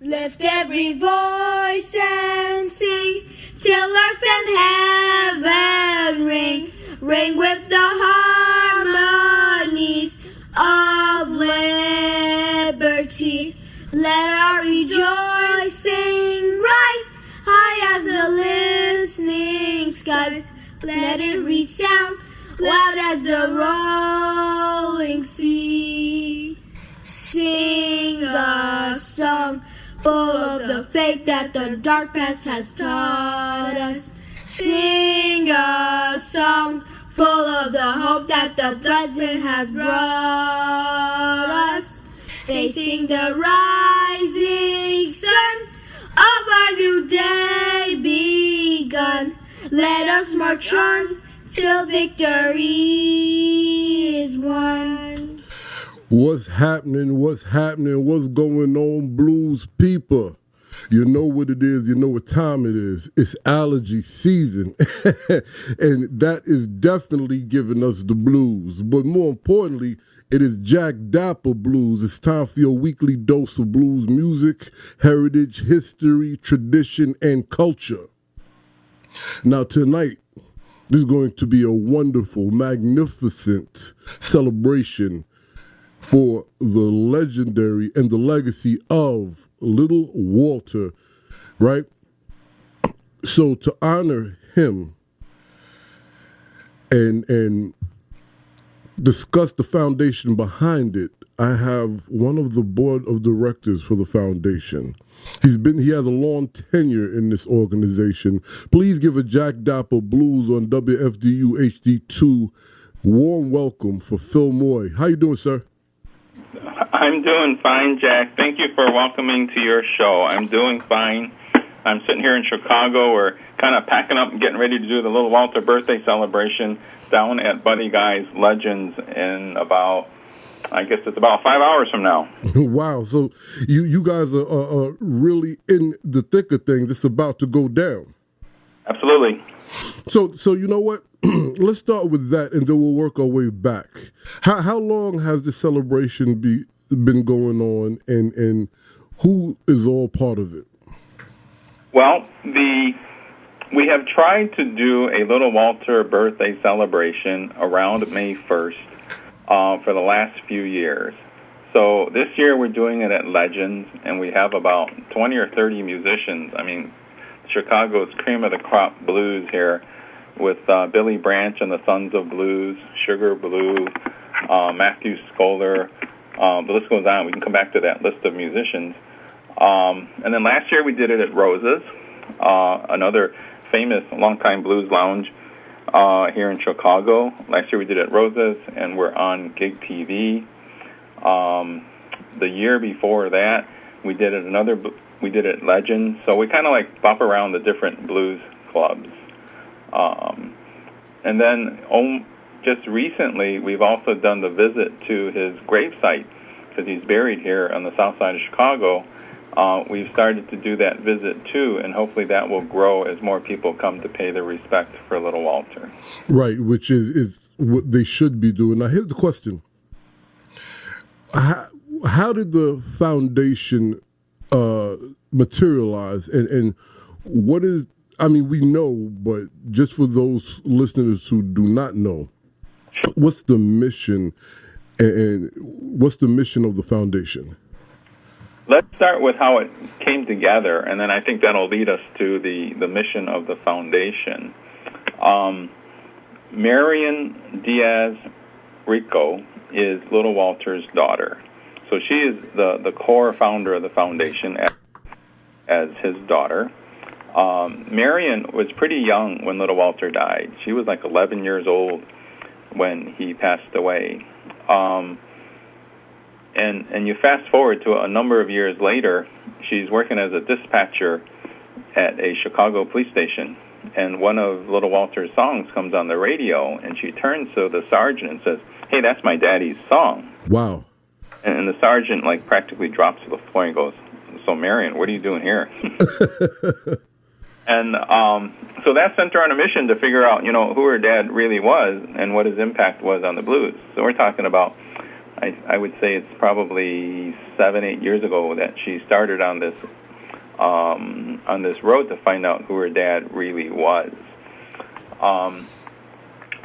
Lift every voice and sing till earth and heaven ring. Ring with the harmonies of liberty. Let our rejoicing rise high as the listening skies. Let it resound loud as the rolling sea. Sing a song full of the faith that the dark past has taught us. Sing a song full of the hope that the present has brought us. Facing the rising sun of our new day begun. Let us march on till victory is won. What's happening? What's going on, blues people? You know what it is. You know what time it is. It's allergy season. And that is definitely giving us the blues. But more importantly, it is Jack Dappa Blues. It's time for your weekly dose of blues music, heritage, history, tradition, and culture. Now tonight, this is going to be a wonderful, magnificent celebration for the legendary and the legacy of Little Walter, right? So to honor him and discuss the foundation behind it, I have one of the board of directors for the foundation. He has a long tenure in this organization. Please give a Jack Dappa Blues on WFDU HD2 warm welcome for Phil Moy. How you doing, sir? I'm doing fine, Jack. Thank you for welcoming to your show. I'm doing fine. I'm sitting here in Chicago. We're kind of packing up and getting ready to do the Little Walter birthday celebration down at Buddy Guy's Legends in about, I guess it's about 5 hours from now. Wow. So you guys are really in the thick of things. It's about to go down. Absolutely. So you know what? Let's start with that, and then we'll work our way back. How long has this celebration been going on, and who is all part of it? Well, we have tried to do a Little Walter birthday celebration around May 1st for the last few years. So this year we're doing it at Legends, and we have about 20 or 30 musicians. I mean, Chicago's cream of the crop blues here, with Billy Branch and the Sons of Blues, Sugar Blue, Matthew Scholar. The list goes on. We can come back to that list of musicians. And then last year we did it at Roses, another famous longtime blues lounge here in Chicago. Last year we did it at Roses, and we're on Gig TV. The year before that, we did it at Legends. So we kind of like bop around the different blues clubs. And then just recently, we've also done the visit to his gravesite, because he's buried here on the south side of Chicago. We've started to do that visit too, and hopefully that will grow as more people come to pay their respect for Little Walter. Right, which is what they should be doing. Now, here's the question. How did the foundation materialize, and what is, I mean, we know, but just for those listeners who do not know, what's the mission and what's the mission of the foundation? Let's start with how it came together, and then I think that'll lead us to the mission of the foundation. Marion Diaz Rico is Little Walter's daughter. So she is the core founder of the foundation as his daughter. Marion was pretty young when Little Walter died. She was like 11 years old when he passed away. And you fast forward to a number of years later, she's working as a dispatcher at a Chicago police station, and one of Little Walter's songs comes on the radio, and she turns to the sergeant and says, "Hey, that's my daddy's song." Wow. And the sergeant like practically drops to the floor and goes, "So Marion, what are you doing here?" And so that sent her on a mission to figure out, who her dad really was and what his impact was on the blues. So we're talking about, I would say it's probably 7-8 years ago that she started on this road to find out who her dad really was.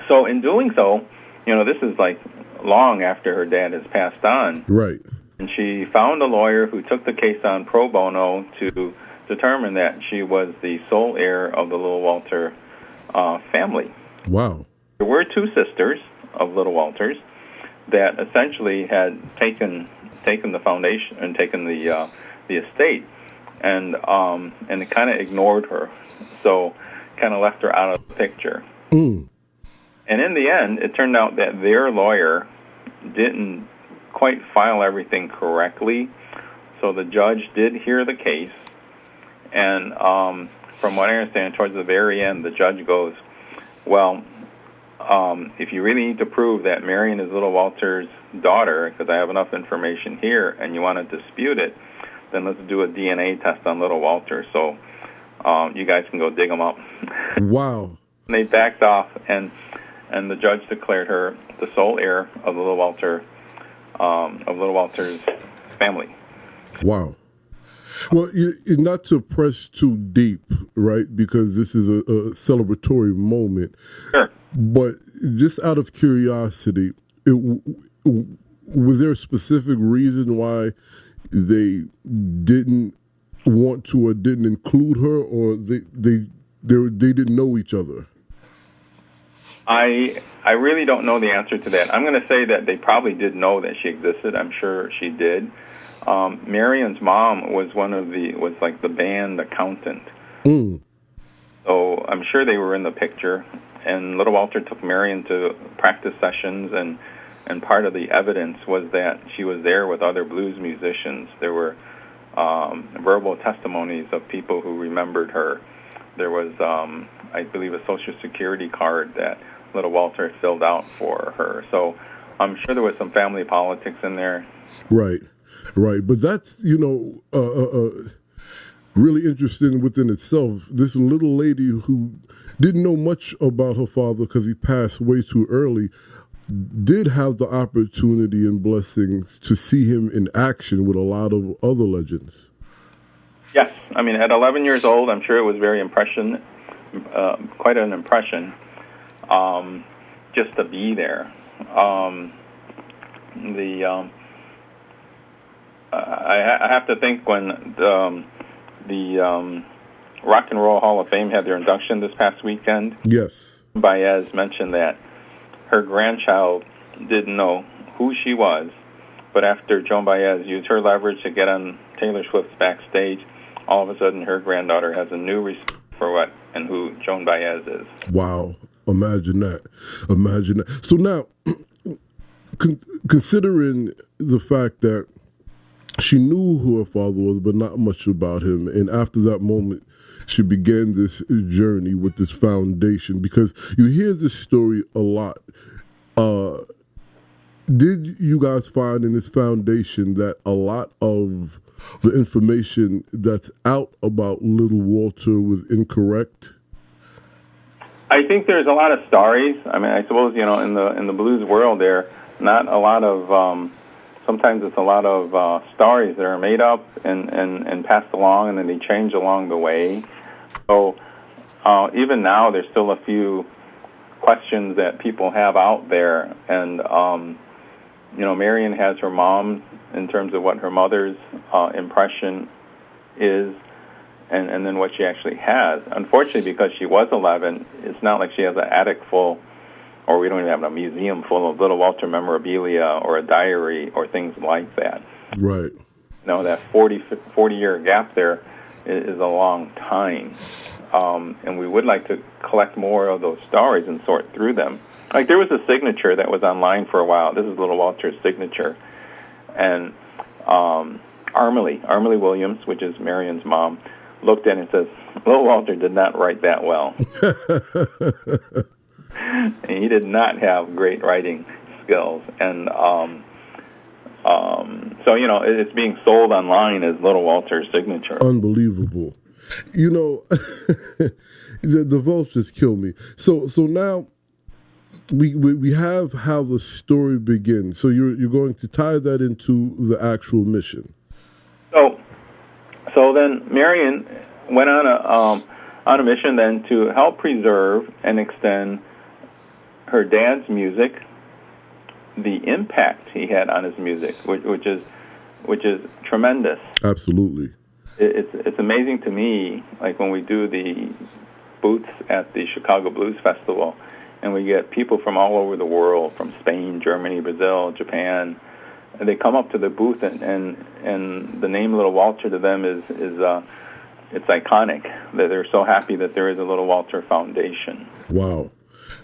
So in doing so, this is like long after her dad has passed on. Right. And she found a lawyer who took the case on pro bono to determine that she was the sole heir of the Little Walter family. Wow. There were two sisters of Little Walters that essentially had taken the foundation and taken the estate, and it kind of ignored her, so kind of left her out of the picture. Mm. And in the end, it turned out that their lawyer didn't quite file everything correctly, so the judge did hear the case, and from what I understand, towards the very end, the judge goes, well, if you really need to prove that Marion is Little Walter's daughter, because I have enough information here, and you want to dispute it, then let's do a DNA test on Little Walter, so you guys can go dig him up. Wow. And they backed off, and the judge declared her the sole heir of Little Walter's family. Wow. Well, not to press too deep, right? Because this is a celebratory moment. Sure. But just out of curiosity, was there a specific reason why they didn't want to or didn't include her, or they didn't know each other? I really don't know the answer to that. I'm going to say that they probably did know that she existed. I'm sure she did. Marion's mom was like the band accountant. Mm. So I'm sure they were in the picture. And Little Walter took Marion to practice sessions, and part of the evidence was that she was there with other blues musicians. There were verbal testimonies of people who remembered her. There was, I believe, a Social Security card that Little Walter filled out for her. So I'm sure there was some family politics in there. Right. But that's, really interesting within itself. This little lady who didn't know much about her father because he passed way too early did have the opportunity and blessings to see him in action with a lot of other legends. Yes. I mean, at 11 years old, I'm sure it was quite an impression, just to be there. I have to think when the Rock and Roll Hall of Fame had their induction this past weekend. Yes. Baez mentioned that her grandchild didn't know who she was, but after Joan Baez used her leverage to get on Taylor Swift's backstage, all of a sudden her granddaughter has a new respect for what and who Joan Baez is. Wow. Imagine that. So now, considering the fact that she knew who her father was, but not much about him, and after that moment, she began this journey with this foundation, because you hear this story a lot. Did you guys find in this foundation that a lot of the information that's out about Little Walter was incorrect? I think there's a lot of stories. I mean, I suppose, in the blues world, there not a lot of. Sometimes it's a lot of stories that are made up and passed along, and then they change along the way. So even now, there's still a few questions that people have out there. And, Marion has her mom in terms of what her mother's impression is, and then what she actually has. Unfortunately, because she was 11, it's not like she has an attic full, or we don't even have a museum full of Little Walter memorabilia or a diary or things like that. Right. That 40-year gap there is a long time. And we would like to collect more of those stories and sort through them. Like, there was a signature that was online for a while. This is Little Walter's signature. And Armely Williams, which is Marion's mom, looked at it and says, Little Walter did not write that well. And he did not have great writing skills. And so, it's being sold online as Little Walter's signature. Unbelievable. The vultures kill me. So now, we have how the story begins. So you're going to tie that into the actual mission. So then Marion went on a mission then to help preserve and extend her dad's music, the impact he had on his music, which is tremendous. Absolutely. It's amazing to me, like when we do the booths at the Chicago Blues Festival, and we get people from all over the world, from Spain, Germany, Brazil, Japan, and they come up to the booth, and the name Little Walter to them is it's iconic. That they're so happy that there is a Little Walter Foundation. Wow.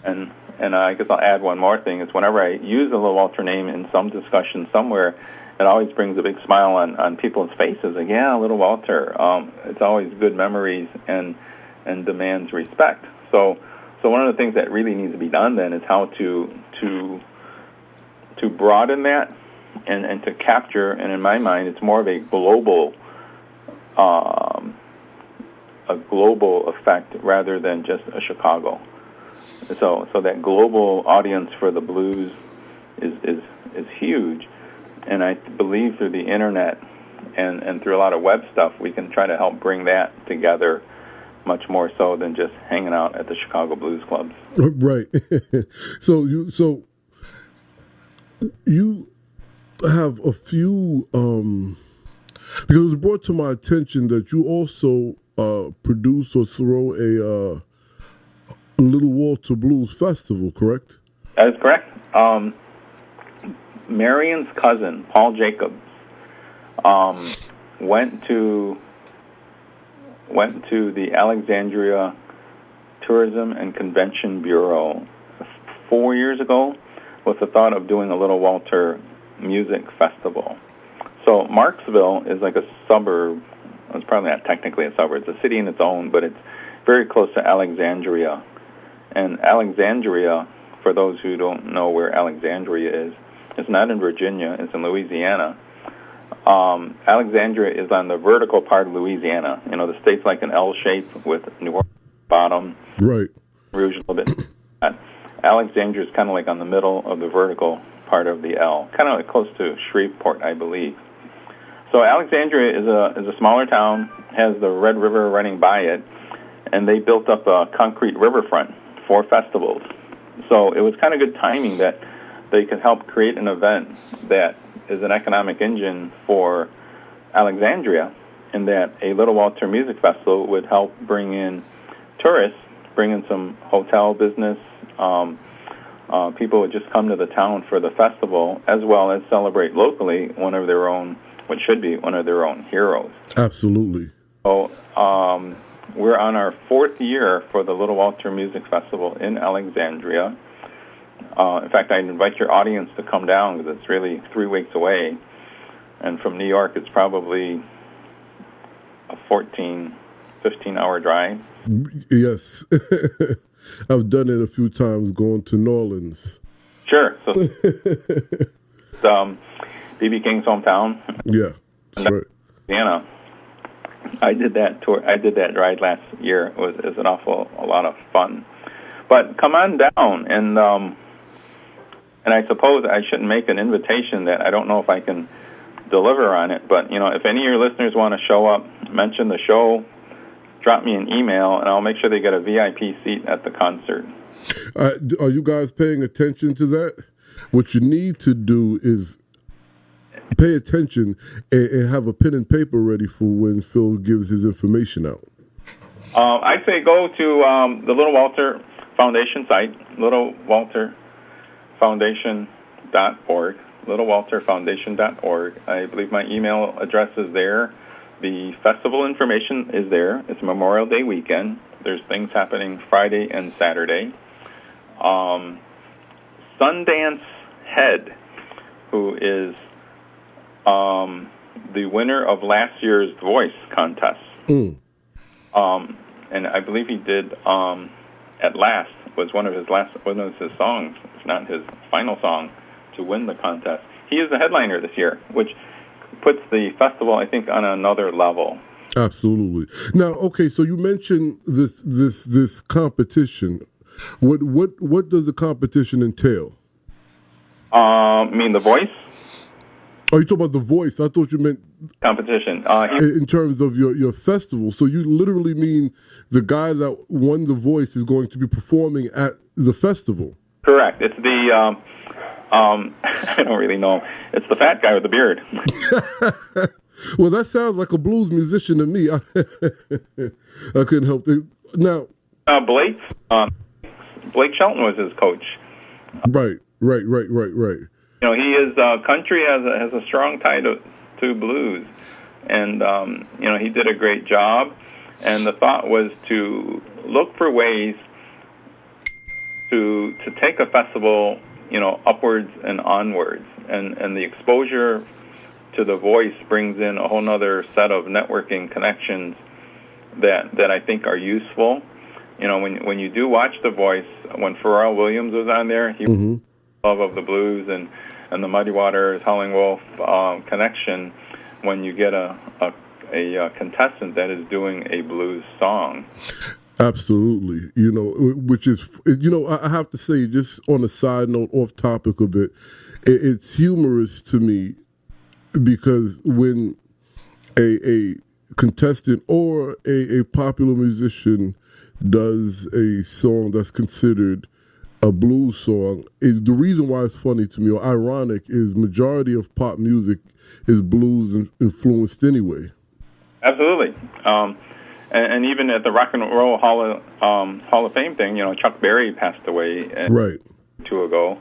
And I guess I'll add one more thing. Is whenever I use the Little Walter name in some discussion somewhere, it always brings a big smile on people's faces. Like, yeah, Little Walter. It's always good memories and demands respect. So one of the things that really needs to be done then is how to broaden that and to capture. And in my mind, it's more of a global effect rather than just a Chicago. So that global audience for the blues is huge, and I believe through the internet and through a lot of web stuff, we can try to help bring that together much more so than just hanging out at the Chicago Blues Clubs. Right. So you have a few because it was brought to my attention that you also produce or throw a Little Walter Blues Festival, correct? That is correct. Marion's cousin, Paul Jacobs, went to the Alexandria Tourism and Convention Bureau 4 years ago with the thought of doing a Little Walter Music Festival. So Marksville is like a suburb. It's probably not technically a suburb. It's a city in its own, but it's very close to Alexandria. And Alexandria, for those who don't know where Alexandria is, it's not in Virginia. It's in Louisiana. Alexandria is on the vertical part of Louisiana. You know, the state's like an L shape with New Orleans bottom, right? Rouge a little bit. Alexandria is kind of like on the middle of the vertical part of the L, kind of like close to Shreveport, I believe. So Alexandria is a smaller town, has the Red River running by it, and they built up a concrete riverfront for festivals. So it was kind of good timing that they could help create an event that is an economic engine for Alexandria, and that a Little Walter Music Festival would help bring in tourists, bring in some hotel business. People would just come to the town for the festival, as well as celebrate locally one of their own, what should be one of their own heroes. Absolutely. So we're on our 4th year for the Little Walter Music Festival in Alexandria. In fact, I invite your audience to come down because it's really 3 weeks away. And from New York, it's probably a 15-hour drive. Yes. I've done it a few times going to New Orleans. Sure. So it's B.B. King's hometown. Yeah, that's right. Indiana. I did that tour. I did that ride last year. It was a lot of fun. But come on down, and I suppose I shouldn't make an invitation that I don't know if I can deliver on it. But you know, if any of your listeners want to show up, mention the show, drop me an email, and I'll make sure they get a VIP seat at the concert. Are you guys paying attention to that? What you need to do is pay attention and have a pen and paper ready for when Phil gives his information out. I'd say go to the Little Walter Foundation site, littlewalterfoundation.org, littlewalterfoundation.org. I believe my email address is there. The festival information is there. It's Memorial Day weekend. There's things happening Friday and Saturday. Sundance Head, who is the winner of last year's Voice contest. And I believe he did At Last was one of his songs, if not his final song, to win the contest. He is the headliner this year, which puts the festival, I think, on another level. Absolutely. Now, okay, so you mentioned this competition. What does the competition entail? Mean the voice Oh, you talk about the voice. I thought you meant competition. in terms of your festival. So you literally mean the guy that won the voice is going to be performing at the festival. Correct. It's the I don't really know. It's the fat guy with the beard. Well, that sounds like a blues musician to me. I couldn't help it. Now, Blake Shelton was his coach. right. You know, he is country has a strong tie to blues, and you know, he did a great job. And the thought was to look for ways to take a festival, you know, upwards and onwards, and the exposure to the voice brings in a whole other set of networking connections that I think are useful. You know, when you do watch The Voice, when Pharrell Williams was on there, he was love of the blues and the Muddy Waters, Howling Wolf connection. When you get a contestant that is doing a blues song. Absolutely. You know, which is, you know, I have to say, just on a side note, off topic a bit, it's humorous to me because when a contestant or a popular musician does a song that's considered a blues song, the reason why it's funny to me or ironic is majority of pop music is blues influenced anyway. Absolutely. And even at the Rock and Roll Hall of Fame thing, you know, Chuck Berry passed away right 2 ago,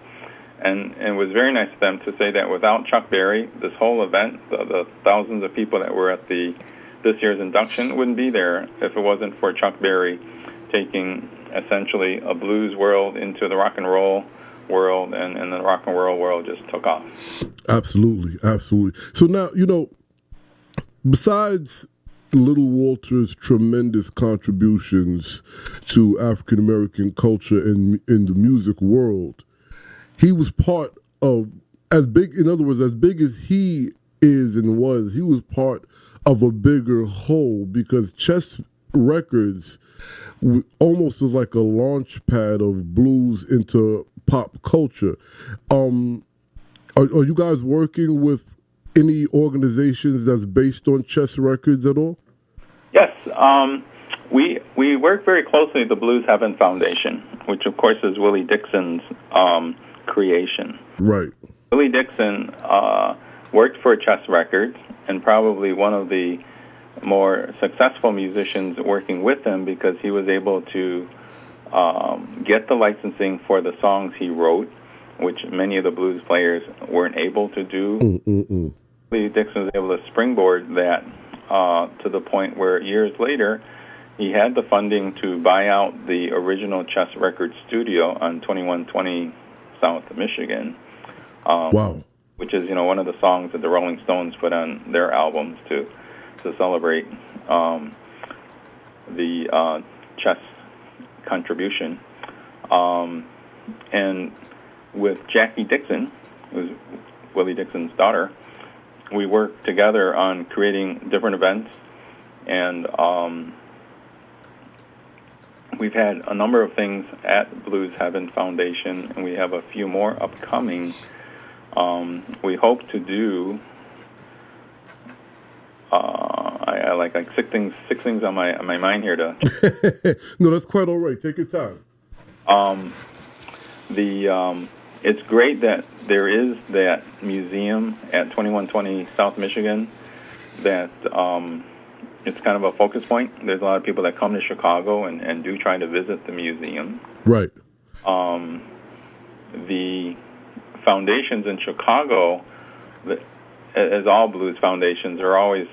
and it was very nice of them to say that without Chuck Berry, this whole event, the thousands of people that were at this year's induction wouldn't be there if it wasn't for Chuck Berry taking essentially a blues world into the rock and roll world, and the rock and roll world just took off. Absolutely. So now, you know, besides Little Walter's tremendous contributions to African American culture in the music world, he was part of, as big as he is and was, he was part of a bigger whole, because Chess Records almost was like a launch pad of blues into pop culture. Are you guys working with any organizations that's based on Chess Records at all? Yes, we work very closely with the Blues Heaven Foundation, which of course is Willie Dixon's creation. Right. Willie Dixon worked for Chess Records, and probably one of the more successful musicians working with him, because he was able to get the licensing for the songs he wrote, which many of the blues players weren't able to do. Willie Dixon was able to springboard that to the point where years later he had the funding to buy out the original Chess Records studio on 2120 South Michigan. Wow. Which is, you know, one of the songs that the Rolling Stones put on their albums to celebrate the chess contribution. And with Jackie Dixon, who's Willie Dixon's daughter, we worked together on creating different events, and we've had a number of things at Blues Heaven Foundation, and we have a few more upcoming. We hope to do I like six things on my mind here to. No, that's quite all right. Take your time. It's great that there is that museum at 2120 South Michigan that it's kind of a focus point. There's a lot of people that come to Chicago and do try to visit the museum. Right. The foundations in Chicago, as all blues foundations, are always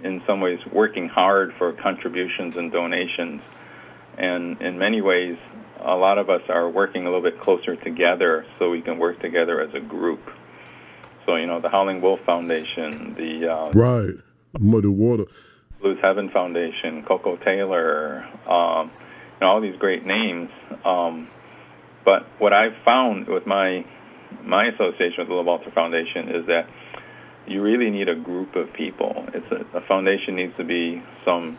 in some ways working hard for contributions and donations. And in many ways, a lot of us are working a little bit closer together so we can work together as a group. So, you know, the Howling Wolf Foundation, the right, Muddy Water, Blues Heaven Foundation, Coco Taylor, all these great names. But what I've found with my association with the Little Walter Foundation is that you really need a group of people. A foundation needs to be some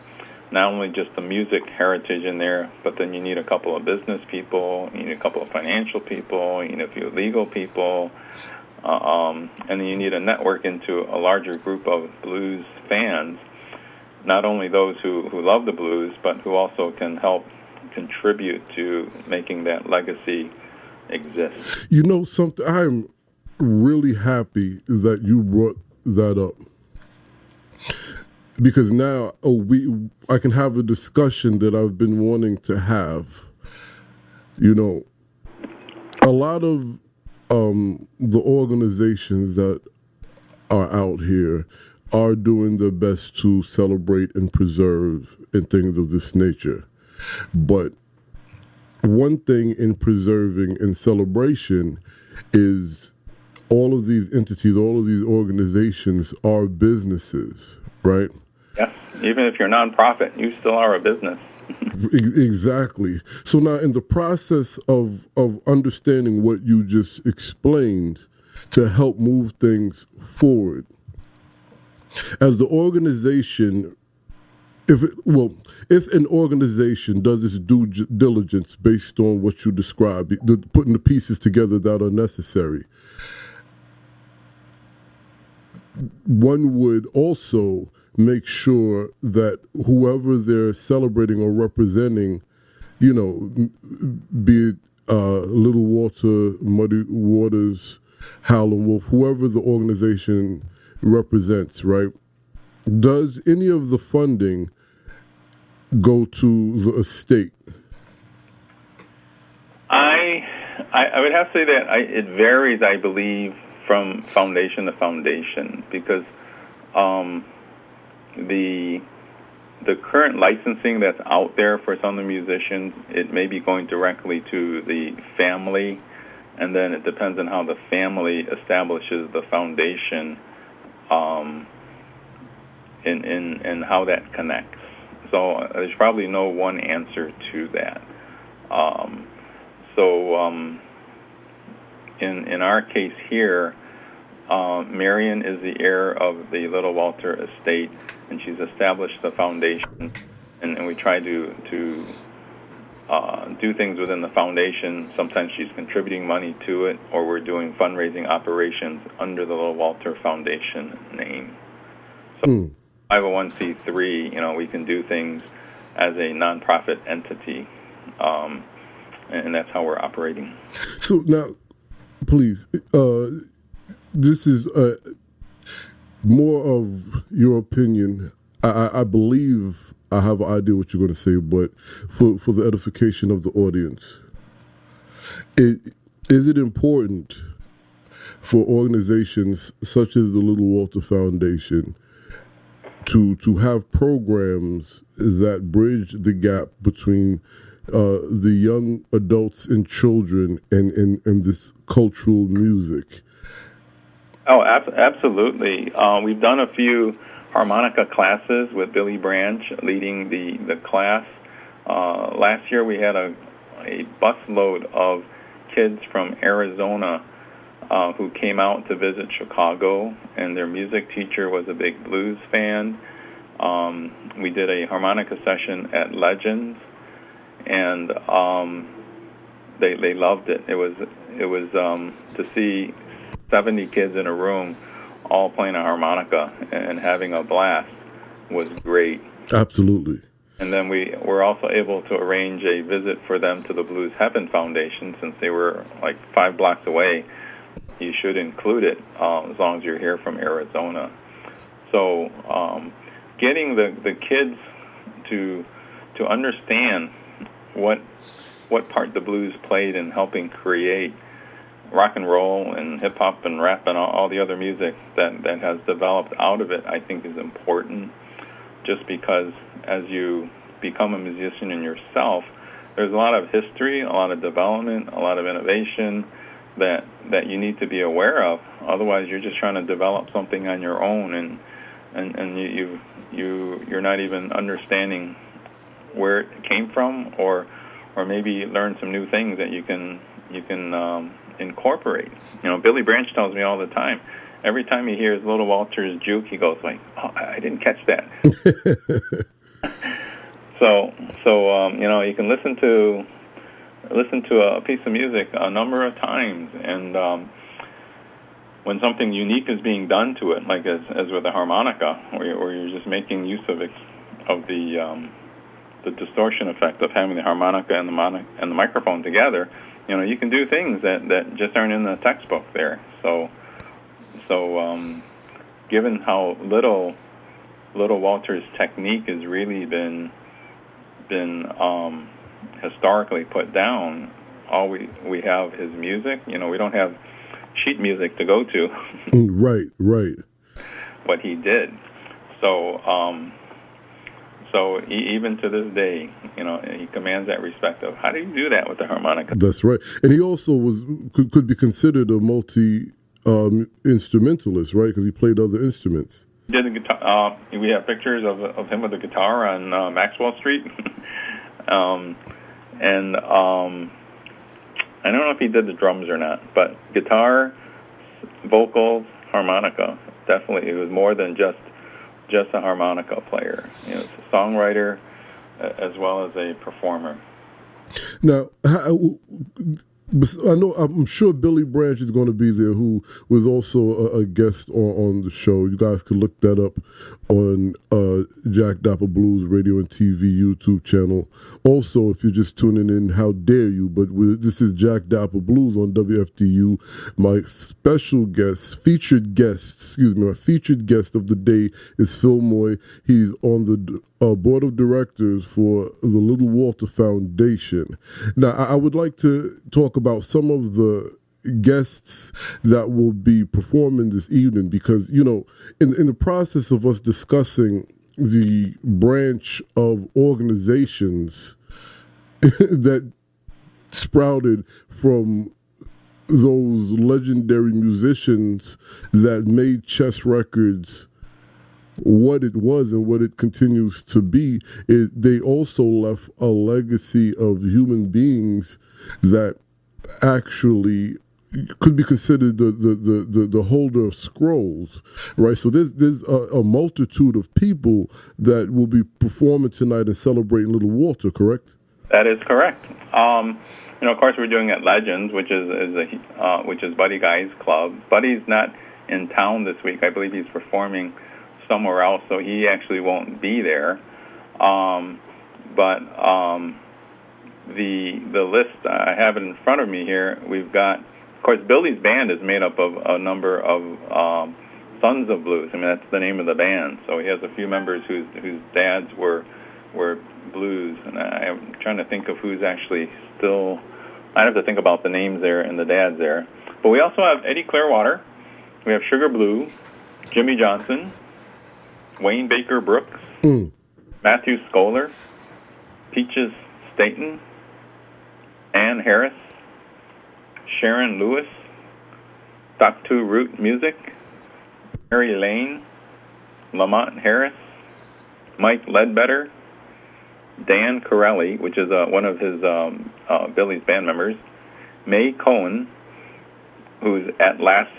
not only just the music heritage in there, but then you need a couple of business people, you need a couple of financial people, you need a few legal people, and then you need a network into a larger group of blues fans, not only those who love the blues, but who also can help contribute to making that legacy exist. You know something? I'm really happy that you brought that up. Because now I can have a discussion that I've been wanting to have. You know, a lot of the organizations that are out here are doing their best to celebrate and preserve and things of this nature. But one thing in preserving and celebration is all of these entities, all of these organizations are businesses, right? Yes, even if you're a nonprofit, you still are a business. Exactly. So now in the process of understanding what you just explained to help move things forward, as the organization, if an organization does its due diligence based on what you described, putting the pieces together that are necessary, one would also make sure that whoever they're celebrating or representing, you know, be it Little Walter, Muddy Waters, Howlin' Wolf, whoever the organization represents, right? Does any of the funding go to the estate? I would have to say that it varies, I believe, from foundation to foundation, because the current licensing that's out there for some of the musicians, it may be going directly to the family, and then it depends on how the family establishes the foundation, and how that connects. So there's probably no one answer to that. In our case here, Marion is the heir of the Little Walter estate, and she's established the foundation, and we try to do things within the foundation. Sometimes she's contributing money to it, or we're doing fundraising operations under the Little Walter Foundation name. So 501c3, you know, we can do things as a nonprofit entity, and that's how we're operating. So now, please, this is more of your opinion. I believe I have an idea what you're going to say, but for the edification of the audience, is it important for organizations such as the Little Walter Foundation to have programs that bridge the gap between the young adults and children and this cultural music? Oh, absolutely. We've done a few harmonica classes with Billy Branch leading the class. Last year we had a busload of kids from Arizona who came out to visit Chicago, and their music teacher was a big blues fan. We did a harmonica session at Legends, and they loved it. It was to see 70 kids in a room all playing a harmonica and having a blast was great. Absolutely. And then we were also able to arrange a visit for them to the Blues Heaven Foundation, since they were like 5 blocks away. You should include it as long as you're here from Arizona. So getting the kids to understand what part the blues played in helping create rock and roll and hip hop and rap and all the other music that has developed out of it, I think is important. Just because as you become a musician in yourself, there's a lot of history, a lot of development, a lot of innovation that you need to be aware of. Otherwise, you're just trying to develop something on your own, and you're not even understanding where it came from, or maybe learn some new things that you can incorporate. You know, Billy Branch tells me all the time, every time he hears Little Walter's juke, he goes like, "Oh, I didn't catch that." You can listen to a piece of music a number of times, and when something unique is being done to it, like as with a harmonica, or you're just making use of the distortion effect of having the harmonica and the microphone together, you can do things that just aren't in the textbook there. So given how little Walter's technique has really been historically put down, all we have his music. We don't have sheet music to go to. Right. What he did. So even to this day, he commands that respect of how do you do that with the harmonica? That's right. And he also could be considered a multi instrumentalist, right? Because he played other instruments. He did the guitar. We have pictures of him with the guitar on Maxwell Street. And I don't know if he did the drums or not, but guitar, vocals, harmonica. Definitely, it was more than just a harmonica player. It's a songwriter as well as a performer. Now, I'm sure Billy Branch is going to be there, who was also a guest on the show. You guys can look that up on Jack Dappa Blues Radio and TV YouTube channel. Also, if you're just tuning in, how dare you? But this is Jack Dappa Blues on WFDU. My featured guest of the day is Phil Moy. He's on the board of directors for the Little Walter Foundation. Now, I would like to talk about some of the guests that will be performing this evening, because, in the process of us discussing the branch of organizations that sprouted from those legendary musicians that made chess records what it was and what it continues to be, they also left a legacy of human beings that actually could be considered the holder of scrolls, right? So there's a multitude of people that will be performing tonight and celebrating Little Walter, correct? That is correct. Of course, we're doing it Legends, which is Buddy Guy's club. Buddy's not in town this week. I believe he's performing somewhere else, so he actually won't be there. But the list, I have it in front of me here. We've got, of course, Billy's band is made up of a number of Sons of Blues. I mean, that's the name of the band. So he has a few members whose dads were blues, and I'm trying to think of who's actually still. I'd have to think about the names there and the dads there. But we also have Eddie Clearwater. We have Sugar Blue, Jimmy Johnson, Wayne Baker Brooks, Matthew Scholar, Peaches Staten, Ann Harris, Sharon Lewis, Dr. Root Music, Mary Lane, Lamont Harris, Mike Ledbetter, Dan Corelli, which is one of his Billy's band members, May Cohen, who's At Last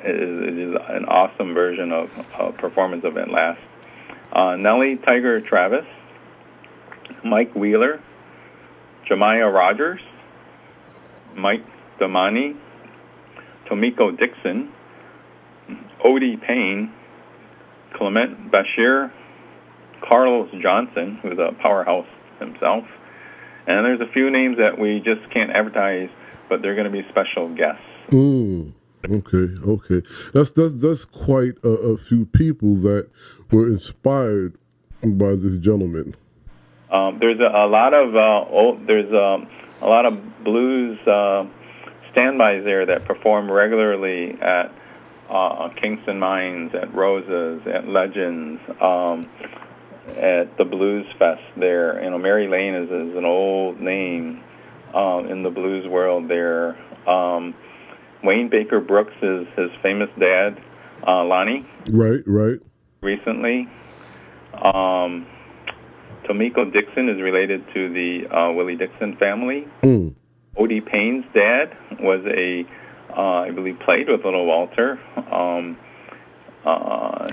is an awesome version of performance of At Last, Nellie Tiger Travis, Mike Wheeler, Jemiah Rogers, Mike Damani, Tomiko Dixon, Odie Payne, Clement Bashir, Carlos Johnson, who's a powerhouse himself. And there's a few names that we just can't advertise, but they're going to be special guests. Okay. That's quite a few people that were inspired by this gentleman. There's a lot of blues standbys there that perform regularly at Kingston Mines, at Roses, at Legends, at the Blues Fest there. Mary Lane is an old name in the blues world there. Wayne Baker Brooks is his famous dad, Lonnie. Right. Recently. Tomiko Dixon is related to the Willie Dixon family. Odie Payne's dad was I believe, played with Little Walter.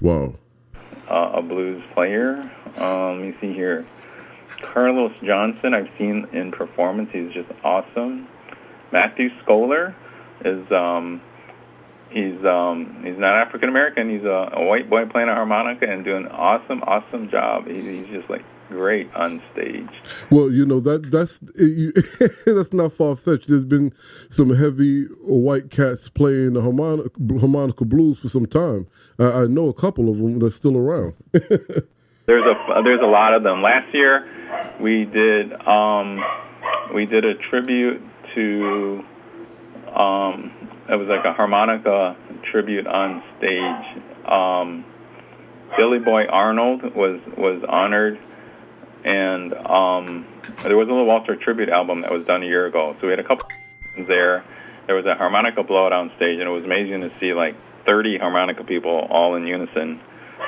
Wow. A blues player. Let me see here. Carlos Johnson, I've seen in performance. He's just awesome. Matthew Scholar is he's not African American. He's a white boy playing a harmonica and doing an awesome job. He's just like great on stage. Well, that's that's not far fetched. There's been some heavy white cats playing the harmonica blues for some time. I know a couple of them that's still around. There's a lot of them. Last year, we did a tribute to it was like a harmonica tribute on stage. Billy Boy Arnold was honored, and there was a little Walter tribute album that was done a year ago. So we had a couple there. There was a harmonica blowout on stage, and it was amazing to see like 30 harmonica people all in unison.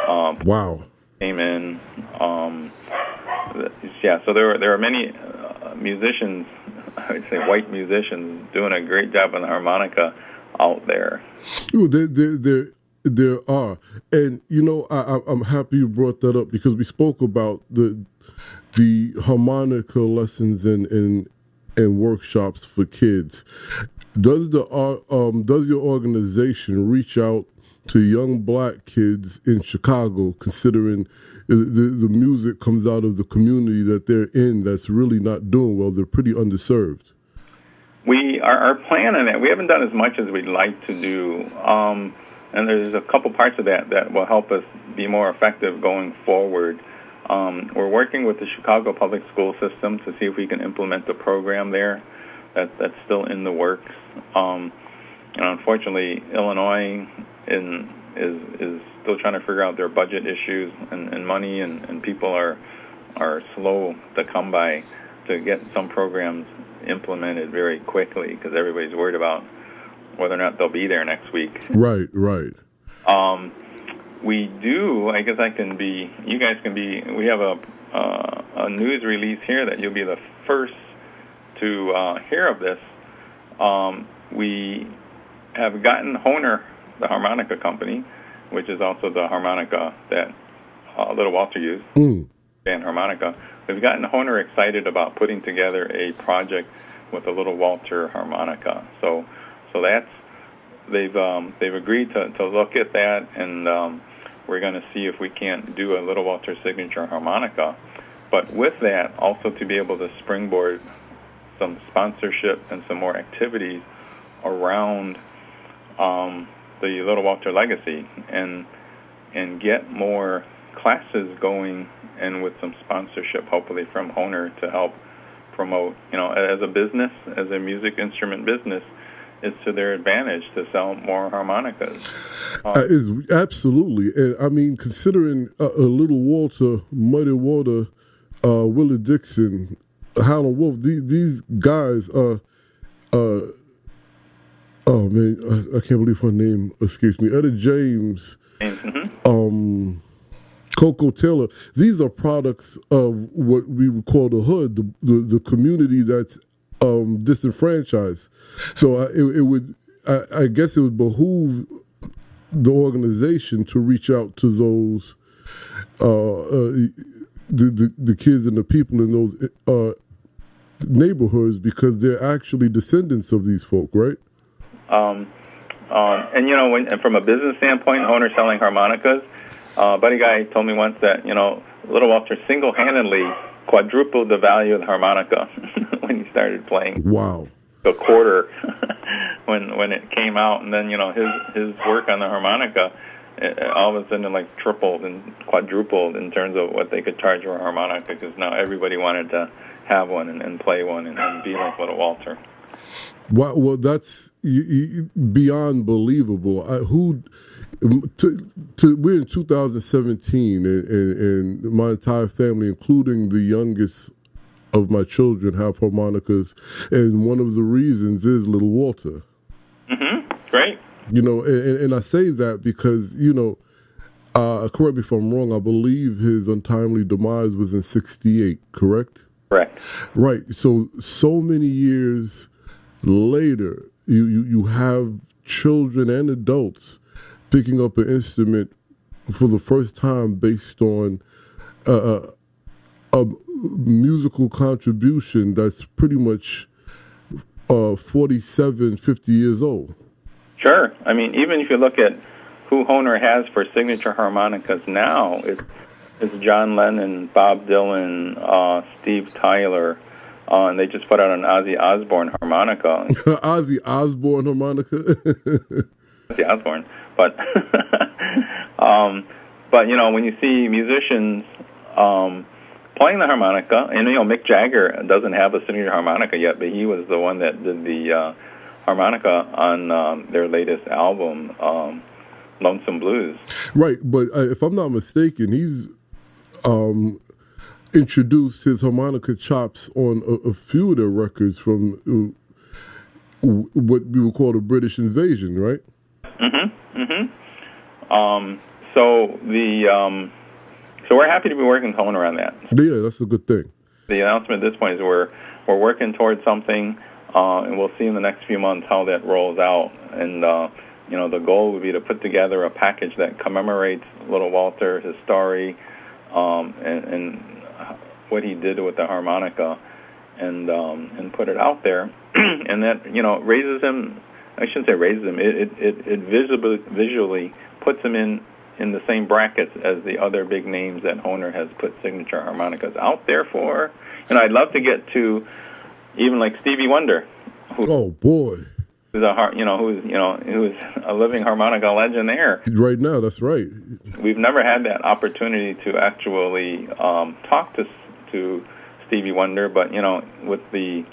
Wow. Came in. Yeah, so there are many musicians, I would say white musicians, doing a great job on the harmonica out there. Ooh, there are. And, I'm happy you brought that up because we spoke about the harmonica lessons and workshops for kids. Does your organization reach out to young black kids in Chicago, considering the music comes out of the community that they're in that's really not doing well? They're pretty underserved. Our plan on that, we haven't done as much as we'd like to do. And there's a couple parts of that will help us be more effective going forward. We're working with the Chicago public school system to see if we can implement a program there. That's still in the works. Unfortunately, Illinois is still trying to figure out their budget issues and money, and people are slow to come by to get some programs implemented very quickly because everybody's worried about whether or not they'll be there next week. Right. We do. I guess you guys can be. We have a news release here that you'll be the first to hear of this. We have gotten Hohner, the harmonica company, which is also the harmonica that Little Walter used, and harmonica. We've gotten Hohner excited about putting together a project with a Little Walter harmonica. So that's they've agreed to look at that, and we're going to see if we can't do a Little Walter signature harmonica. But with that, also to be able to springboard some sponsorship and some more activities around the Little Walter legacy, and get more classes going, and with some sponsorship, hopefully from Hohner, to help promote. As a business, as a music instrument business, it's to their advantage to sell more harmonicas. Absolutely, and I mean, considering Little Walter, Muddy Water, Willie Dixon, Howlin' Wolf, these guys are. Oh man, I can't believe her name escapes me. Etta James, Coco Taylor. These are products of what we would call the hood, the community that's disenfranchised. So I guess it would behoove the organization to reach out to those the kids and the people in those neighborhoods, because they're actually descendants of these folk, right? And from a business standpoint, Hohner selling harmonicas, buddy guy told me once that, Little Walter single-handedly quadrupled the value of the harmonica when he started playing. Wow. A quarter when it came out, and then, his work on the harmonica, all of a sudden like tripled and quadrupled in terms of what they could charge for a harmonica, because now everybody wanted to have one and play one and be like Little Walter. Well, that's beyond believable. We're in 2017, and my entire family, including the youngest of my children, have harmonicas, and one of the reasons is Little Walter. Great. And I say that because, correct me if I'm wrong, I believe his untimely demise was in 1968, correct? Correct. Right. So many years later, you have children and adults picking up an instrument for the first time based on a musical contribution that's pretty much 47, 50 years old. Sure. I mean, even if you look at who Hohner has for signature harmonicas now, it's John Lennon, Bob Dylan, Steve Tyler, and they just put out an Ozzy Osbourne harmonica. Ozzy Osbourne harmonica? Ozzy Osbourne. But, you know, when you see musicians playing the harmonica, and, you know, Mick Jagger doesn't have a signature harmonica yet, but he was the one that did the harmonica on their latest album, Lonesome Blues. Right, but if I'm not mistaken, he's introduced his harmonica chops on a few of their records from what we would call the British invasion, right? So we're happy to be working with Hohner on that. Yeah, that's a good thing. The announcement at this point is we're working towards something, and we'll see in the next few months how that rolls out. And you know, the goal would be to put together a package that commemorates little Walter, his story, and what he did with the harmonica, and put it out there, and that, you know, raises him. I shouldn't say raises him. It visually puts him in the same brackets as the other big names that Hohner has put signature harmonicas out there for. And I'd love to get to even like Stevie Wonder. Oh boy. Who's a living harmonica legend there. Right now, that's right. We've never had that opportunity to actually talk to Stevie Wonder, but, you know, with the,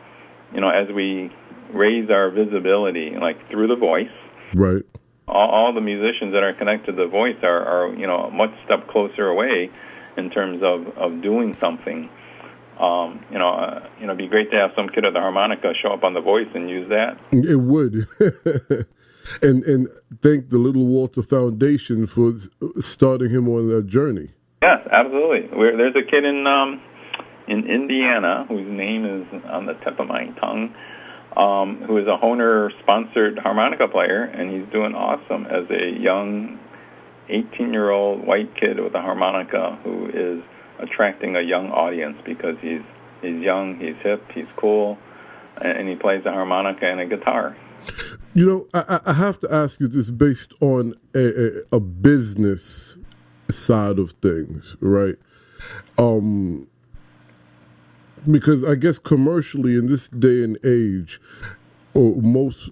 you know, as we raise our visibility, like through the voice, right, all the musicians that are connected to the voice are you know, a much step closer away in terms of doing something. It'd be great to have some kid at the harmonica show up on the voice and use that. It would. and thank the Little Walter Foundation for starting him on that journey. Yes, absolutely. There's a kid in Indiana whose name is on the tip of my tongue, who is a Hohner-sponsored harmonica player, and he's doing awesome as a young 18-year-old white kid with a harmonica who is attracting a young audience because he's young, he's hip, he's cool, and he plays the harmonica and a guitar. You know, I have to ask you this based on a business side of things, right? Because I guess commercially in this day and age, most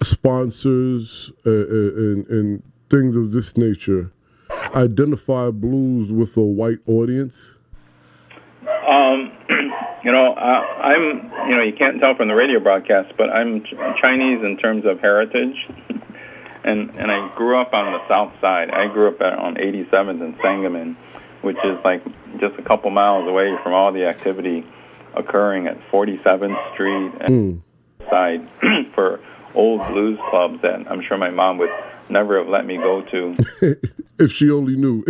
sponsors and things of this nature identify blues with a white audience. You can't tell from the radio broadcast, but I'm Chinese in terms of heritage, and I grew up on the south side. I grew up on 87th and Sangamon, which is like just a couple miles away from all the activity occurring at 47th Street and side for old blues clubs that I'm sure my mom would never have let me go to. If she only knew.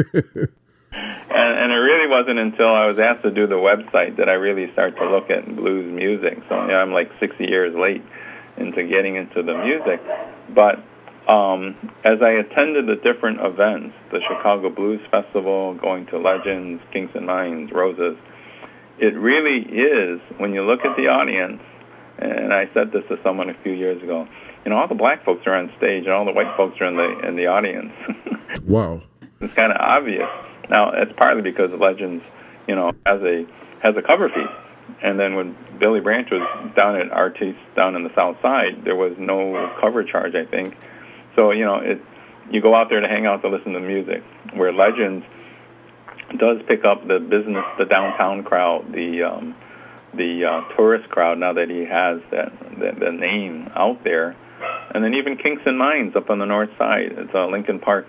And it really wasn't until I was asked to do the website that I really started to look at blues music. So I'm like 60 years late into getting into the music. But as I attended the different events, the Chicago Blues Festival, going to Legends, Kings and Minds, Roses, it really is, when you look at the audience, and I said this to someone a few years ago, you know, all the black folks are on stage and all the white folks are in the audience. Wow. It's kind of obvious. Now, it's partly because Legends, you know, has a cover fee. And then when Billy Branch was down at Artiste down in the South Side, there was no cover charge, I think. So, you know, you go out there to hang out to listen to music, where Legends does pick up the business, the downtown crowd, the tourist crowd, now that he has the name out there. And then even Kings and Minds up on the north side. It's a Lincoln Park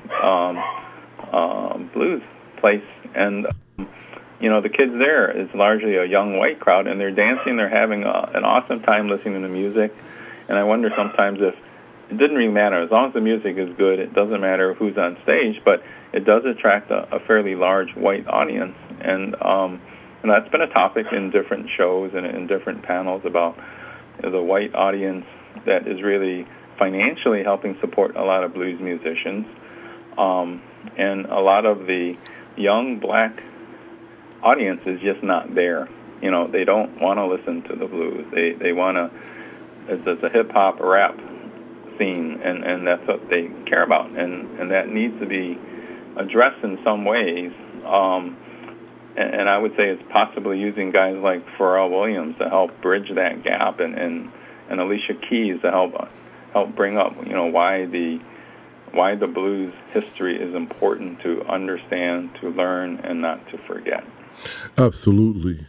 blues place. And, you know, the kids there is largely a young white crowd, and they're dancing. They're having an awesome time listening to music. And I wonder sometimes if it didn't really matter. As long as the music is good, it doesn't matter who's on stage, but it does attract a fairly large white audience. And that's been a topic in different shows and in different panels about the white audience that is really financially helping support a lot of blues musicians. And a lot of the young black audience is just not there. You know, they don't want to listen to the blues. They want to. It's a hip hop rap scene, and that's what they care about, and that needs to be addressed in some ways. And I would say it's possibly using guys like Pharrell Williams to help bridge that gap, and Alicia Keys to help bring up, you know, why the blues history is important to understand, to learn, and not to forget. Absolutely.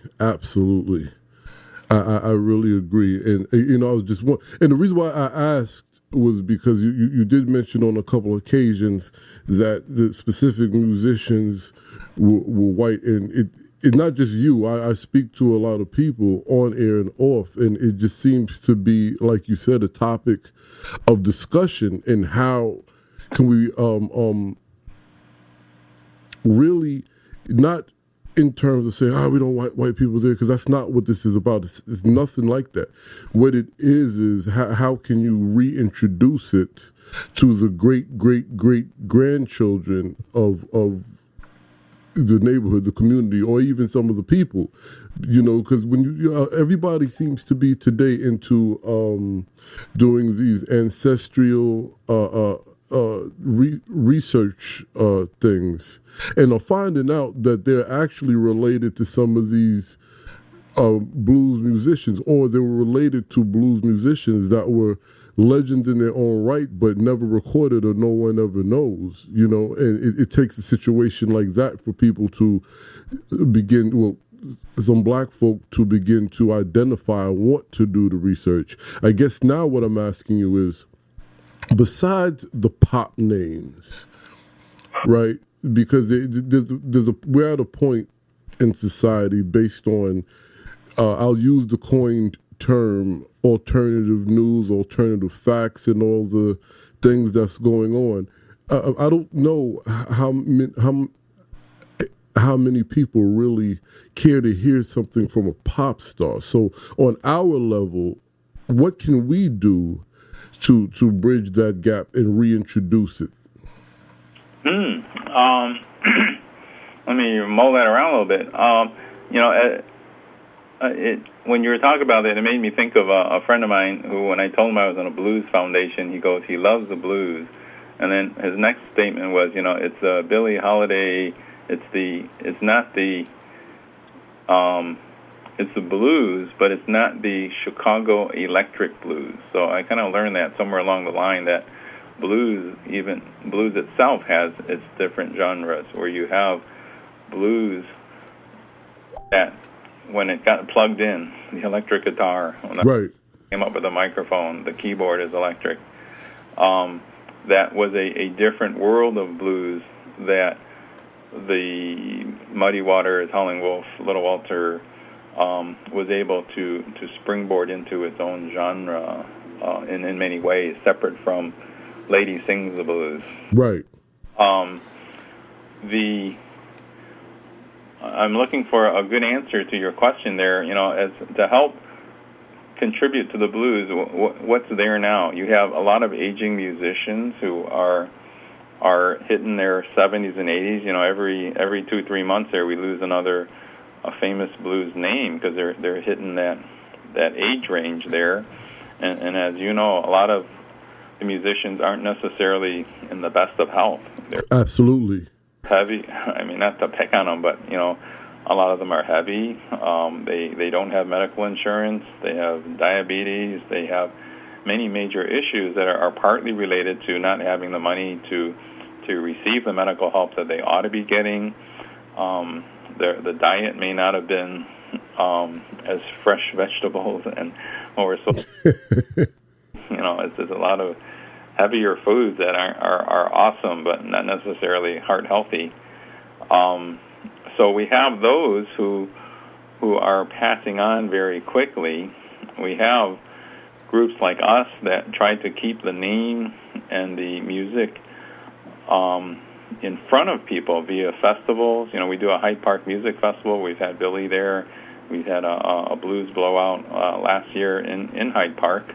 I really agree. And, you know, I was just and the reason why I asked was because you did mention on a couple of occasions that the specific musicians were white, and it's not just you. I speak to a lot of people on air and off, and it just seems to be, like you said, a topic of discussion. And how can we really, not in terms of saying, we don't want white people there, because that's not what this is about. It's nothing like that. What it is how can you reintroduce it to the great-great-great-grandchildren of the neighborhood, the community, or even some of the people, you know, because when everybody seems to be today into doing these ancestral research things, and are finding out that they're actually related to some of these blues musicians, or they were related to blues musicians that were legends in their own right, but never recorded, or no one ever knows, you know. And it takes a situation like that for people to begin, some black folk to begin to identify and want to do the research. I guess now what I'm asking you is, besides the pop names, right? Because we're at a point in society based on, I'll use the coined term, alternative news, alternative facts, and all the things that's going on. I don't know how many people really care to hear something from a pop star. So on our level, what can we do to bridge that gap and reintroduce it? Let me mull that around a little bit. You know, when you were talking about it, it made me think of a friend of mine who, when I told him I was on a blues foundation, he goes, he loves the blues. And then his next statement was, you know, it's Billie Holiday, it's the blues, but it's not the Chicago electric blues. So I kind of learned that somewhere along the line, that blues itself has its different genres, where you have blues that, when it got plugged in, the electric guitar, when right, came up with a microphone, the keyboard is electric. That was a different world of blues that the Muddy Waters, Howlin' Wolf, Little Walter was able to springboard into its own genre in many ways, separate from Lady Sings the Blues. Right. I'm looking for a good answer to your question there. You know, as to help contribute to the blues, what's there now? You have a lot of aging musicians who are hitting their 70s and 80s. You know, every 2-3 months there we lose a famous blues name, because they're hitting that age range there. And as you know, a lot of the musicians aren't necessarily in the best of health. They're absolutely heavy. I mean, not to pick on them, but, you know, a lot of them are heavy. They don't have medical insurance. They have diabetes. They have many major issues that are partly related to not having the money to receive the medical help that they ought to be getting. The diet may not have been as fresh vegetables and more so. You know, there's a lot of heavier foods that are awesome, but not necessarily heart healthy. So we have those who are passing on very quickly. We have groups like us that try to keep the name and the music in front of people via festivals. You know, we do a Hyde Park Music Festival. We've had Billy there. We've had a blues blowout last year in Hyde Park.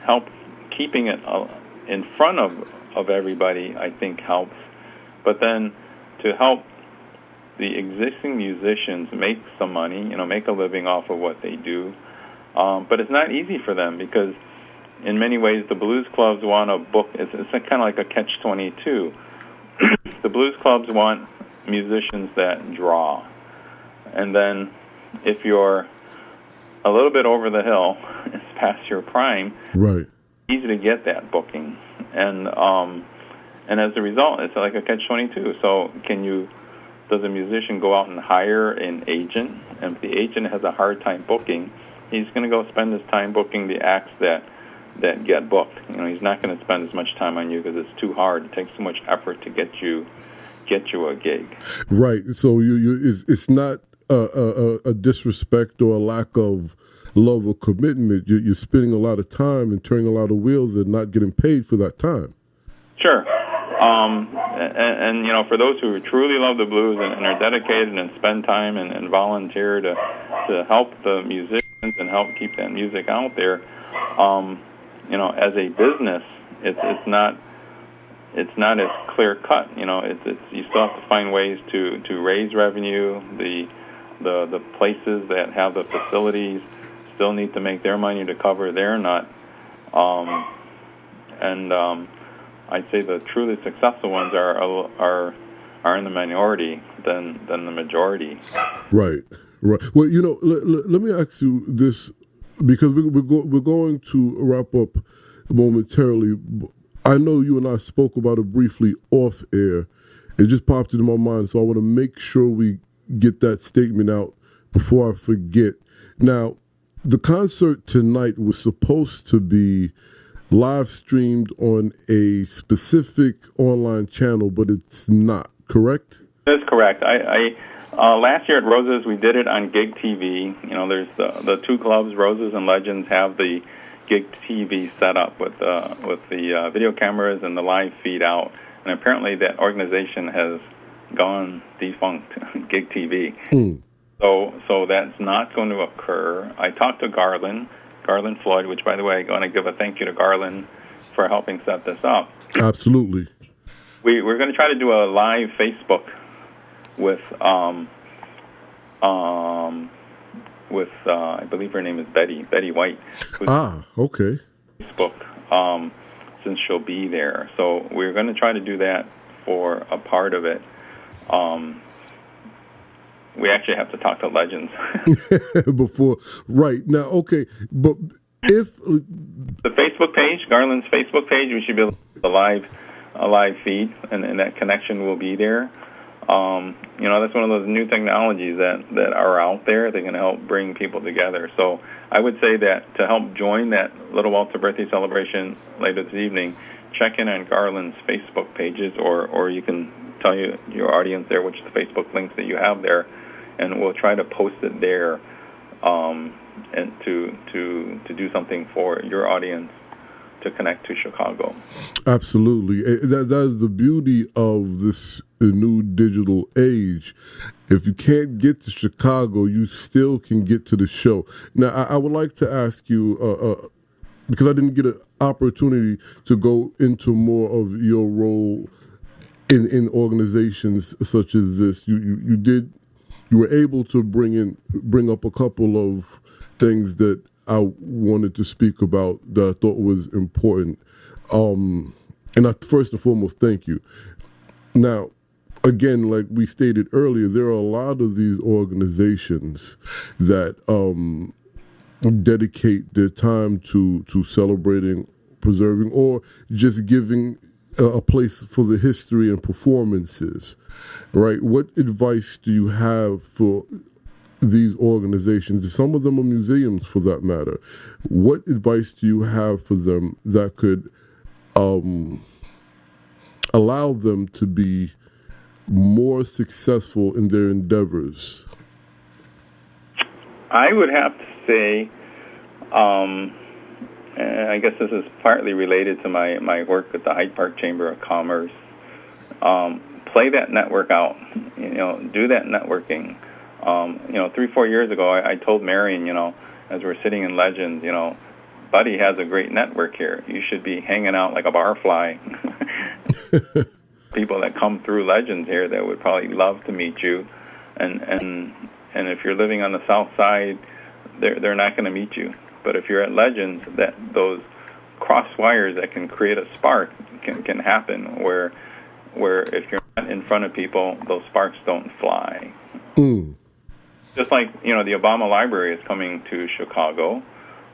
Help keeping it in front of everybody, I think, helps. But then to help the existing musicians make some money, make a living off of what they do. But it's not easy for them because in many ways the blues clubs want to book, it's kind of like a catch-22. The blues clubs want musicians that draw. And then if you're a little bit over the hill, it's past your prime, right, easy to get that booking. And as a result, it's like a catch-22. So does a musician go out and hire an agent? And if the agent has a hard time booking, he's going to go spend his time booking the acts that get booked. He's not going to spend as much time on you because it's too hard. It takes too much effort to get you a gig. Right. So it's not a disrespect or a lack of love or commitment. You're spending a lot of time and turning a lot of wheels and not getting paid for that time. Sure. And for those who truly love the blues and are dedicated and spend time and volunteer to help the musicians and help keep that music out there, as a business, it's not as clear cut. It's you still have to find ways to raise revenue. The places that have the facilities still need to make their money to cover their nut. I'd say the truly successful ones are in the minority than the majority. Right. Well, let me ask you this, because we're going to wrap up momentarily. I know you and I spoke about it briefly off air. It just popped into my mind, so I want to make sure we get that statement out before I forget. Now, the concert tonight was supposed to be live streamed on a specific online channel, but it's not, correct? That's correct. I last year at Roses, we did it on Gig TV. There's the two clubs, Roses and Legends, have the Gig TV set up with the video cameras and the live feed out. And apparently that organization has gone defunct, Gig TV. So that's not going to occur. I talked to Garland Floyd, which, by the way, I want to give a thank you to Garland for helping set this up. Absolutely. We're going to try to do a live Facebook with I believe her name is Betty White. Okay. Facebook, since she'll be there. So we're going to try to do that for a part of it. We actually have to talk to Legends. Before, right. Now, okay, but if... The Facebook page, Garland's Facebook page, we should be able to do a live feed, and that connection will be there. That's one of those new technologies that are out there. They're going to help bring people together. So I would say that to help join that Little Walter birthday celebration later this evening, check in on Garland's Facebook pages, or you can tell your audience there which the Facebook links that you have there, and we'll try to post it there, and to do something for your audience to connect to Chicago. Absolutely. That is the beauty of this new digital age. If you can't get to Chicago, you still can get to the show. Now, I would like to ask you, because I didn't get an opportunity to go into more of your role in organizations such as this. You were able to bring up a couple of things that I wanted to speak about that I thought was important. And first and foremost, thank you. Now, again, like we stated earlier, there are a lot of these organizations that dedicate their time to celebrating, preserving, or just giving a place for the history and performances, right? What advice do you have for these organizations? Some of them are museums, for that matter. What advice do you have for them that could allow them to be more successful in their endeavors? I would have to say, I guess this is partly related to my work at the Hyde Park Chamber of Commerce. Play that network out, do that networking. 3-4 years ago, I told Marion, as we're sitting in Legends, Buddy has a great network here. You should be hanging out like a barfly. people that come through Legends here that would probably love to meet you, and if you're living on the South Side, they're not going to meet you. But if you're at Legends, that those cross wires that can create a spark can happen where if you're not in front of people, those sparks don't fly. Just like, the Obama Library is coming to Chicago,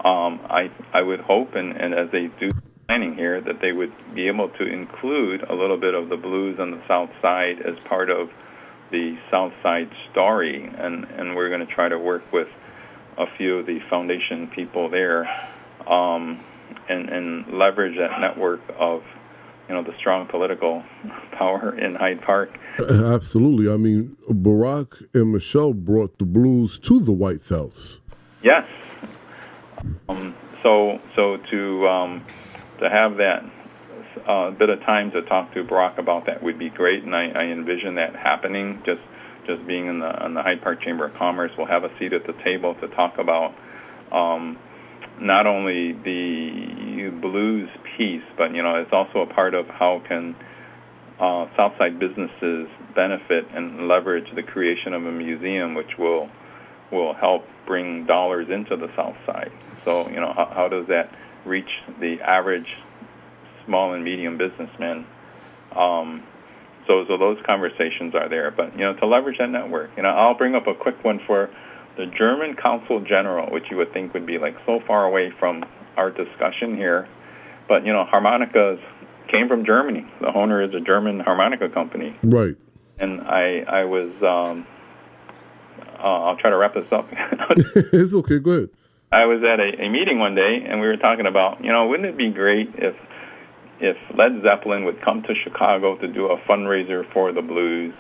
I would hope, and as they do planning here, that they would be able to include a little bit of the blues on the South Side as part of the South Side story, and we're going to try to work with a few of the foundation people there, and leverage that network of the strong political power in Hyde Park. Absolutely. I mean, Barack and Michelle brought the blues to the White House. Yes. So to have that bit of time to talk to Barack about that would be great, and I envision that happening. Just being in the Hyde Park Chamber of Commerce, we'll have a seat at the table to talk about not only the blues piece, but it's also a part of how can Southside businesses benefit and leverage the creation of a museum, which will help bring dollars into the South Side. So how does that reach the average small and medium businessman? So those conversations are there, but to leverage that network, I'll bring up a quick one for the German Consul General, which you would think would be like so far away from our discussion here, but harmonicas came from Germany. The owner is a German harmonica company, right? And I was I'll try to wrap this up. It's okay, go ahead. I was at a meeting one day, and we were talking about wouldn't it be great if Led Zeppelin would come to Chicago to do a fundraiser for the blues,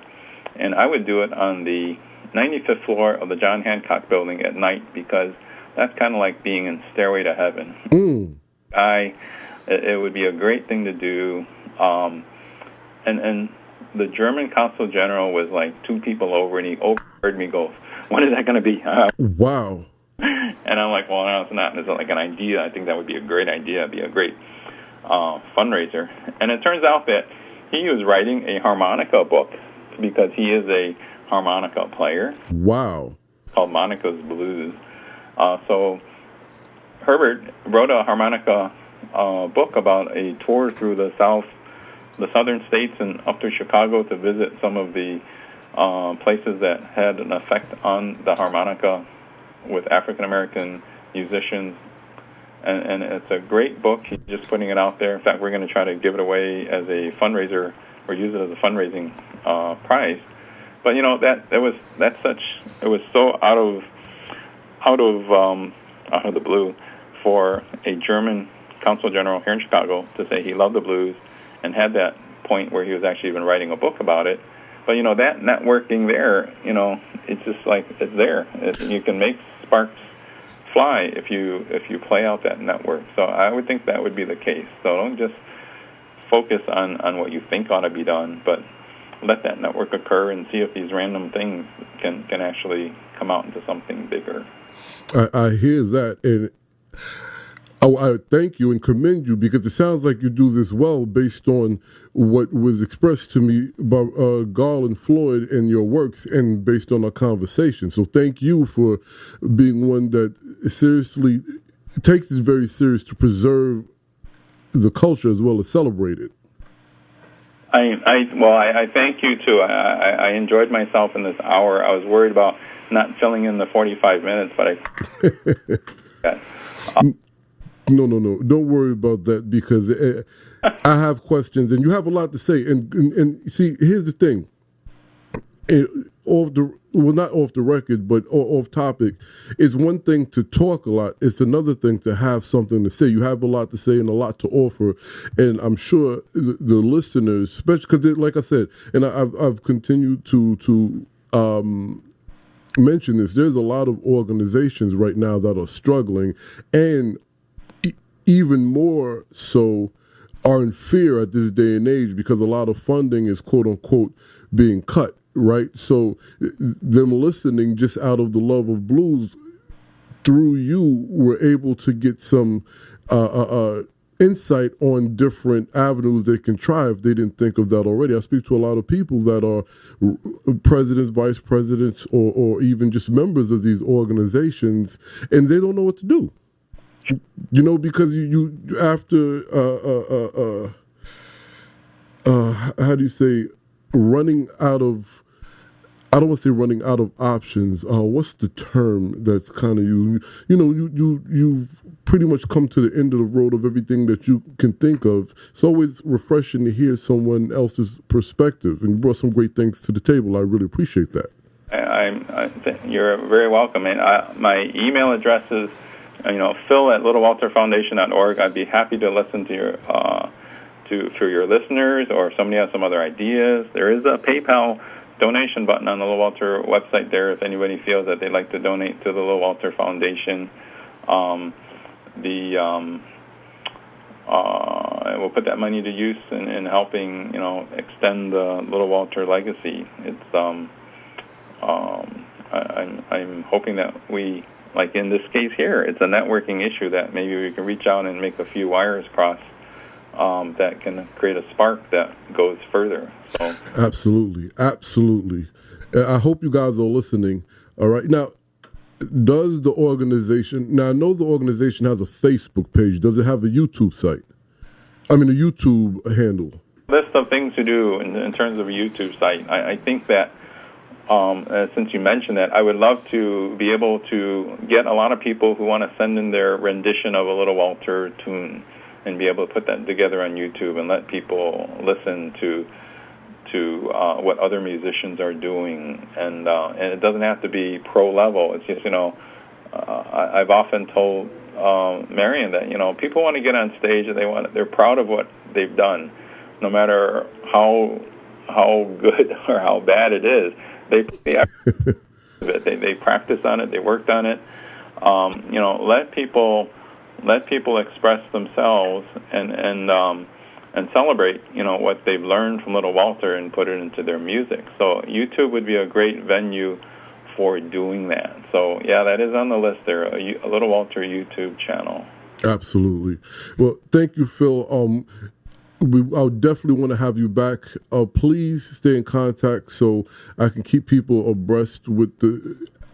and I would do it on the 95th floor of the John Hancock Building at night, because that's kind of like being in Stairway to Heaven. It would be a great thing to do, and the German Consul General was like two people over, and he overheard me go, "When is that going to be?" Wow. And I'm like, well, no, it's not. It's like an idea. I think that would be a great idea. It'd be a great fundraiser. And it turns out that he was writing a harmonica book, because he is a harmonica player. Wow. Called Monica's Blues. So Herbert wrote a harmonica book about a tour through the southern states and up to Chicago to visit some of the places that had an effect on the harmonica with African American musicians. And it's a great book. He's just putting it out there. In fact, we're going to try to give it away as a fundraiser, or use it as a fundraising prize. But it was so out of the blue for a German consul general here in Chicago to say he loved the blues, and had that point where he was actually even writing a book about it. But that networking there, it's just like it's there. You can make sparks fly if you play out that network. So I would think that would be the case. So don't just focus on what you think ought to be done, but let that network occur and see if these random things can actually come out into something bigger. I hear that, and I thank you and commend you, because it sounds like you do this well based on what was expressed to me by Garl and Floyd in your works, and based on our conversation. So thank you for being one that seriously takes it very serious to preserve the culture as well as celebrate it. I thank you too. I enjoyed myself in this hour. I was worried about not filling in the 45 minutes, but No. Don't worry about that, because I have questions, and you have a lot to say. And see, here's the thing. Not off the record, but off topic. It's one thing to talk a lot. It's another thing to have something to say. You have a lot to say and a lot to offer. And I'm sure the listeners, especially because, like I said, and I've continued to mention this, there's a lot of organizations right now that are struggling, and even more so are in fear at this day and age, because a lot of funding is quote unquote being cut, right? So them listening just out of the love of blues through you were able to get some insight on different avenues they can try if they didn't think of that already. I speak to a lot of people that are presidents, vice presidents, or even just members of these organizations, and they don't know what to do. You know, because you after how do you say, running out of, I don't want to say running out of options. What's the term that's kind of you've pretty much come to the end of the road of everything that you can think of. It's always refreshing to hear someone else's perspective, and you brought some great things to the table. I really appreciate that. You're very welcome. And my email address is, Phil@littlewalterfoundation.org. I'd be happy to listen to your for your listeners, or if somebody has some other ideas. There is a PayPal donation button on the Little Walter website there if anybody feels that they'd like to donate to the Little Walter Foundation. We'll put that money to use in helping, extend the Little Walter legacy. It's I'm hoping that we, like in this case here, it's a networking issue that maybe we can reach out and make a few wires cross that can create a spark that goes further. So absolutely. I hope you guys are listening. All right. Now, does the organization, now I know the organization has a Facebook page. Does it have a YouTube site? I mean, a YouTube handle? List of things to do in terms of a YouTube site. I think that since you mentioned that, I would love to be able to get a lot of people who want to send in their rendition of a Little Walter tune and be able to put that together on YouTube and let people listen to what other musicians are doing, and it doesn't have to be pro level. It's just I've often told Marion that people want to get on stage and they're proud of what they've done, no matter how good or how bad it is. They practice on it, they worked on it. Let people express themselves and celebrate, what they've learned from Little Walter and put it into their music. So YouTube would be a great venue for doing that. So, yeah, that is on the list there, a Little Walter YouTube channel. Absolutely. Well, thank you, Phil. I definitely want to have you back. Please stay in contact so I can keep people abreast with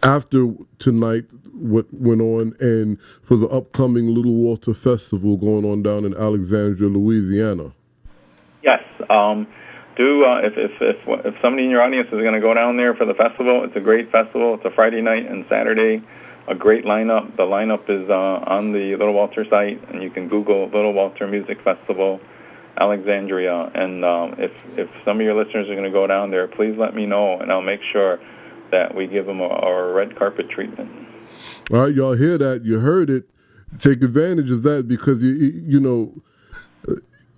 after tonight, what went on, and for the upcoming Little Walter Festival going on down in Alexandria, Louisiana. Yes. If somebody in your audience is going to go down there for the festival, it's a great festival. It's a Friday night and Saturday, a great lineup. The lineup is on the Little Walter site, and you can Google Little Walter Music Festival, Alexandria. And if some of your listeners are going to go down there, please let me know, and I'll make sure that we give them a red carpet treatment. All right, y'all hear that? You heard it. Take advantage of that, because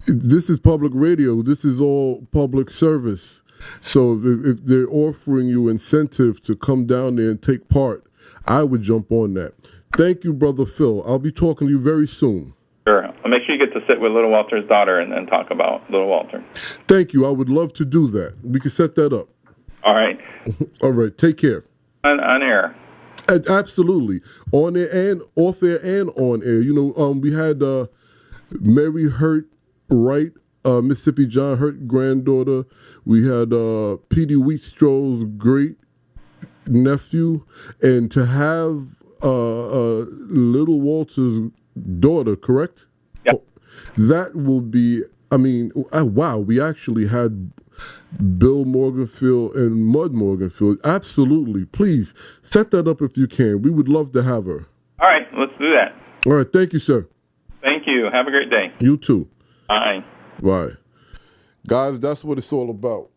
this is public radio. This is all public service. So if they're offering you incentive to come down there and take part, I would jump on that. Thank you, Brother Phil. I'll be talking to you very soon. Sure. I'll make sure you get to sit with Little Walter's daughter and talk about Little Walter. Thank you. I would love to do that. We can set that up. All right. All right. Take care. On air. Absolutely. On air and off air and on air. We had Mary Hurt Wright, Mississippi John Hurt granddaughter. We had P.D. Wheatstraw's great nephew. And to have Little Walter's daughter, correct? Yep. That will be, wow, we actually had Bill Morganfield and Mud Morganfield. Absolutely. Please set that up if you can. We would love to have her. All right, let's do that. All right. Thank you, sir. Thank you. Have a great day. You too. Bye. Bye. Guys, that's what it's all about.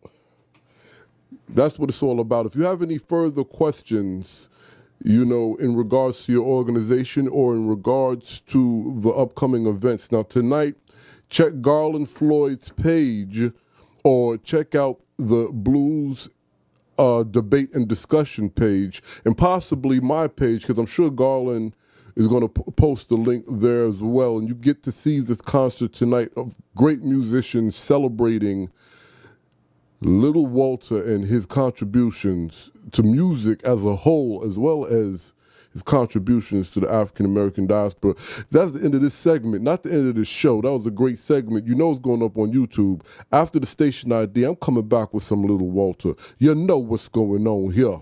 That's what it's all about. If you have any further questions, in regards to your organization or in regards to the upcoming events. Now, tonight, check Garland Floyd's page or check out the Blues debate and discussion page, and possibly my page, because I'm sure Garland is going to post the link there as well. And you get to see this concert tonight of great musicians celebrating Little Walter and his contributions to music as a whole, as well as his contributions to the African American diaspora. That's the end of this segment, not the end of this show. That was a great segment. You know it's going up on YouTube. After the station ID, I'm coming back with some Little Walter. You know what's going on here.